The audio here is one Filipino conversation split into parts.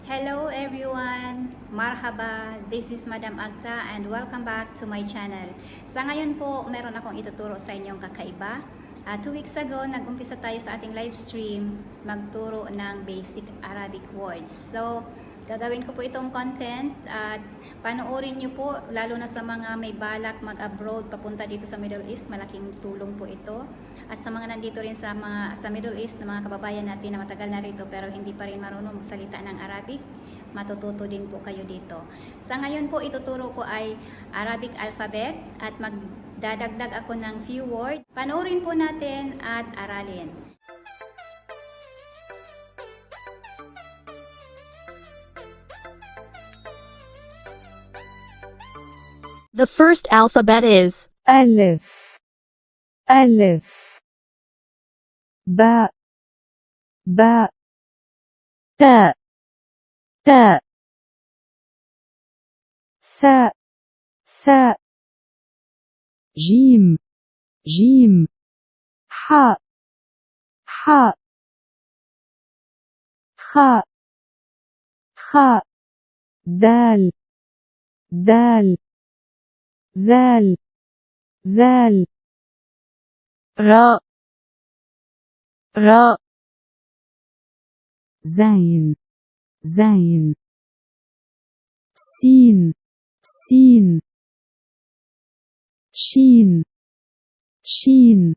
Hello everyone! Marhaba! This is Madam Agta and welcome back to my channel. Sa ngayon po, meron akong ituturo sa inyong kakaiba. 2 weeks ago, nag-umpisa tayo sa ating live stream magturo ng basic Arabic words. So, gagawin ko po itong content at panoorin nyo po, lalo na sa mga may balak mag-abroad papunta dito sa Middle East. Malaking tulong po ito. At sa mga nandito rin sa Middle East na mga kababayan natin na matagal na rito pero hindi pa rin marunong magsalita ng Arabic, matututo din po kayo dito. Sa ngayon po, ituturo ko ay Arabic alphabet at magdadagdag ako ng few words. Panoorin po natin at aralin. The first alphabet is ألف ألف باء باء تاء تاء ثاء ثاء جيم جيم حاء حاء خاء خاء دال دال ذال ذال راء راء زين زين سين سين شين شين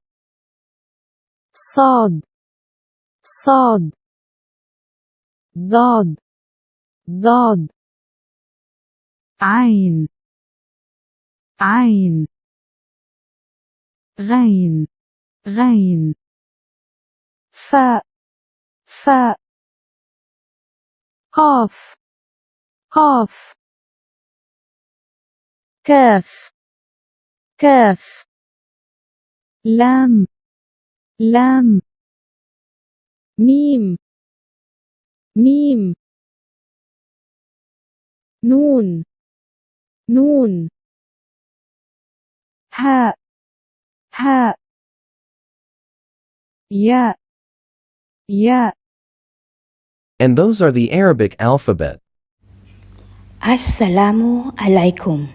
صاد صاد ضاد ضاد عين عين غين غين فاء فاء قاف قاف كاف كاف لام لام ميم ميم نون نون هاء هاء ياء ياء. And those are the Arabic alphabet. Assalamu alaikum.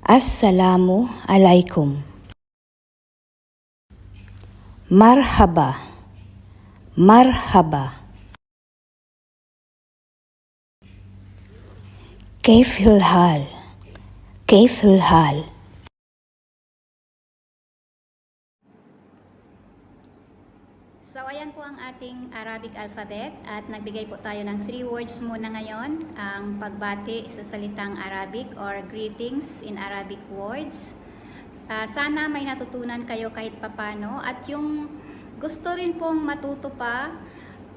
Assalamu alaikum. Marhaba. Marhaba. كيف الحال؟ كيف الحال؟ So, ayan po ang ating Arabic alphabet at nagbigay po tayo ng 3 words muna ngayon. Ang pagbati sa salitang Arabic or greetings in Arabic words. Sana may natutunan kayo kahit papano at yung gusto rin pong matuto pa,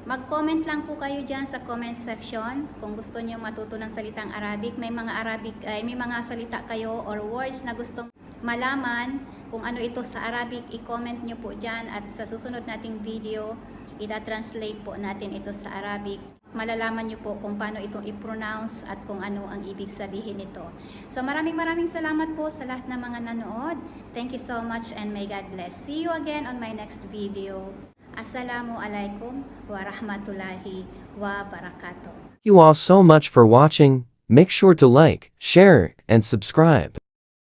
mag-comment lang po kayo dyan sa comment section kung gusto niyo matuto ng salitang Arabic. May mga salita kayo or words na gustong malaman kung ano ito sa Arabic, i-comment nyo po dyan at sa susunod nating video, ita-translate po natin ito sa Arabic. Malalaman nyo po kung paano itong i-pronounce at kung ano ang ibig sabihin nito. So maraming salamat po sa lahat ng mga nanood. Thank you so much and may God bless. See you again on my next video. Assalamu alaikum wa rahmatullahi wa barakatuh. You all so much for watching. Make sure to like, share, and subscribe.